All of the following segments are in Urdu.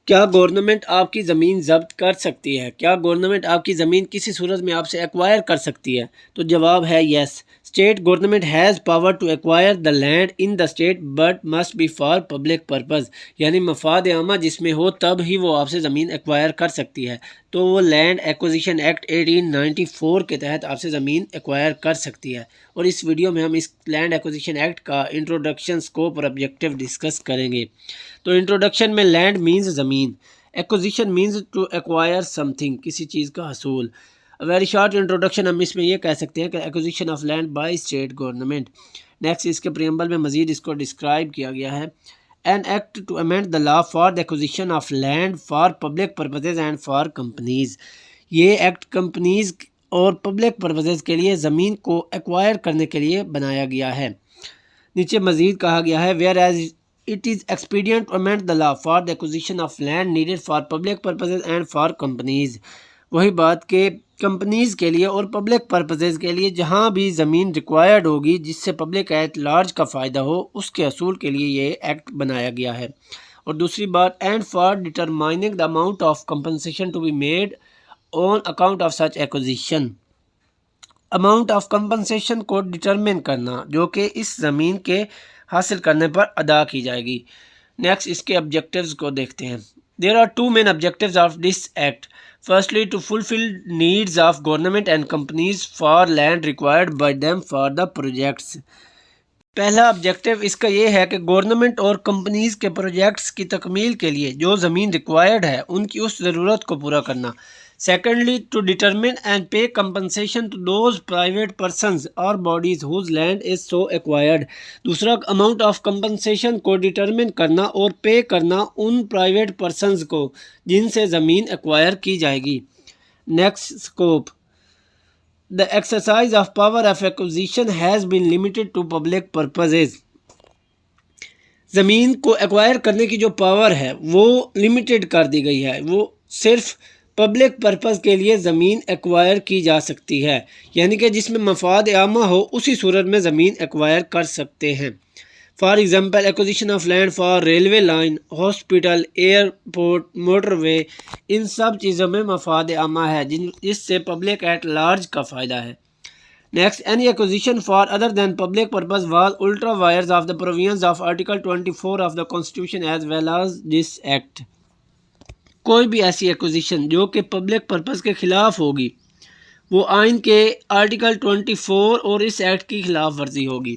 کیا گورنمنٹ آپ کی زمین ضبط کر سکتی ہے؟ کیا گورنمنٹ آپ کی زمین کسی صورت میں آپ سے ایکوائر کر سکتی ہے؟ تو جواب ہے yes. State government has power to acquire the land in the state but must be for public purpose, یعنی مفاد عامہ جس میں ہو تب ہی وہ آپ سے زمین ایکوائر کر سکتی ہے. تو وہ لینڈ ایکوزیشن ایکٹ 1894 کے تحت آپ سے زمین ایکوائر کر سکتی ہے. اور اس ویڈیو میں ہم اس لینڈ ایکوزیشن ایکٹ کا انٹروڈکشن، اسکوپ اور آبجیکٹیو ڈسکس کریں گے. تو انٹروڈکشن میں لینڈ مینز زمین، acquisition means to acquire something, کسی چیز کا حصول. ویری شارٹ انٹروڈکشن، ہم اس میں یہ کہہ سکتے ہیں کہ acquisition of land by state government. Next اس کے پریمبل میں مزید اس کو ڈسکرائب کیا گیا ہے. An act to amend the law for the acquisition of land for public purposes and for companies. یہ ایکٹ کمپنیز اور پبلک پرپزز کے لیے زمین کو ایکوائر کرنے کے لیے بنایا گیا ہے. نیچے مزید کہا گیا ہے where as it is expedient to amend the law for the acquisition of land needed for public purposes and for companies. وہی بات کہ کمپنیز کے لیے اور پبلک پرپزز کے لیے جہاں بھی زمین ریکوائرڈ ہوگی جس سے پبلک ایٹ لارج کا فائدہ ہو، اس کے حصول کے لیے یہ ایکٹ بنایا گیا ہے. اور دوسری بات and for determining the amount of compensation to be made on account of such acquisition. Amount of compensation کو ڈٹرمن کرنا جو کہ اس زمین کے حاصل کرنے پر ادا کی جائے گی. نیکسٹ اس کے آبجیکٹیوز کو دیکھتے ہیں. There are two main objectives of this act. Firstly to fulfil needs of government and companies for land required by them for the projects. پہلا آبجیکٹیو اس کا یہ ہے کہ گورنمنٹ اور کمپنیز کے پروجیکٹس کی تکمیل کے لیے جو زمین ریکوائرڈ ہے ان کی اس ضرورت کو پورا کرنا. Secondly to determine and pay compensation to those private persons اور bodies whose land is so acquired. دوسرا اماؤنٹ آف کمپنسیشن کو ڈیٹرمن کرنا اور پے کرنا ان پرائیویٹ پرسنز کو جن سے زمین ایکوائر کی جائے گی. Next scope. The exercise of power of acquisition has been limited to public purposes. زمین کو ایکوائر کرنے کی جو پاور ہے وہ لمیٹڈ کر دی گئی ہے، وہ صرف پبلک پرپز کے لیے زمین ایکوائر کی جا سکتی ہے، یعنی کہ جس میں مفاد عامہ ہو اسی صورت میں زمین ایکوائر کر سکتے ہیں. For example acquisition of land for railway line, hospital, airport, motorway, ان سب چیزوں میں مفاد عامہ ہے جس سے پبلک ایٹ لارج کا فائدہ ہے. Next any acquisition for other than public purpose was ultra vires of the provisions of article 24 of the constitution as well as this act. کوئی بھی ایسی ایکوزیشن جو کہ پبلک پرپز کے خلاف ہوگی وہ آئین کے آرٹیکل 24 اور اس ایکٹ کی خلاف ورزی ہوگی.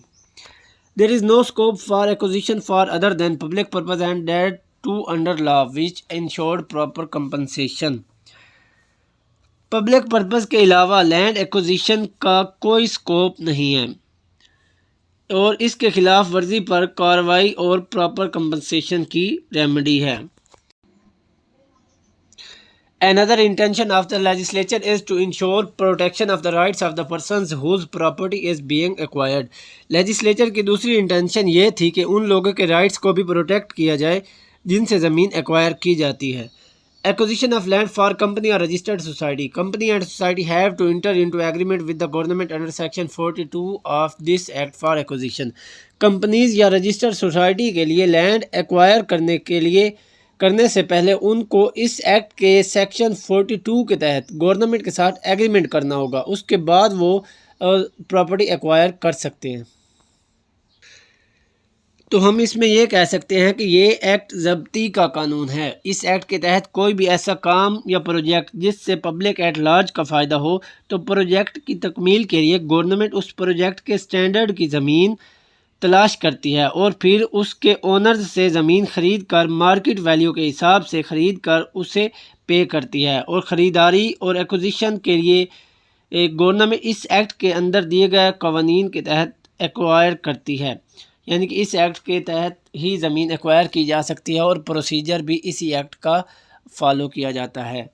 There is no scope for acquisition for other than public purpose and that too under law which ensured proper compensation. Public purpose کے علاوہ لینڈ ایکوزیشن کا کوئی سکوپ نہیں ہے اور اس کے خلاف ورزی پر کارروائی اور پراپر کمپنسیشن کی ریمیڈی ہے. Another intention of the legislature is to ensure protection of the rights of the persons whose property is being acquired. Legislature کی دوسری انٹینشن یہ تھی کہ ان لوگوں کے رائٹس کو بھی پروٹیکٹ کیا جائے جن سے زمین ایکوائر کی جاتی ہے. Acquisition of land for company or registered society. Company and society have to enter into agreement with the government under section 42 of this act for acquisition. Companies یا رجسٹرڈ سوسائٹی کے لیے لینڈ ایکوائر کرنے سے پہلے ان کو اس ایکٹ کے سیکشن 42 کے تحت گورنمنٹ کے ساتھ ایگریمنٹ کرنا ہوگا، اس کے بعد وہ پراپرٹی ایکوائر کر سکتے ہیں. تو ہم اس میں یہ کہہ سکتے ہیں کہ یہ ایکٹ ضبطی کا قانون ہے. اس ایکٹ کے تحت کوئی بھی ایسا کام یا پروجیکٹ جس سے پبلک ایٹ لارج کا فائدہ ہو تو پروجیکٹ کی تکمیل کے لیے گورنمنٹ اس پروجیکٹ کے سٹینڈرڈ کی زمین تلاش کرتی ہے اور پھر اس کے اونرز سے زمین خرید کر مارکیٹ ویلیو کے حساب سے خرید کر اسے پے کرتی ہے. اور خریداری اور ایکوزیشن کے لیے گورنمنٹ اس ایکٹ کے اندر دیے گئے قوانین کے تحت ایکوائر کرتی ہے، یعنی کہ اس ایکٹ کے تحت ہی زمین ایکوائر کی جا سکتی ہے اور پروسیجر بھی اسی ایکٹ کا فالو کیا جاتا ہے.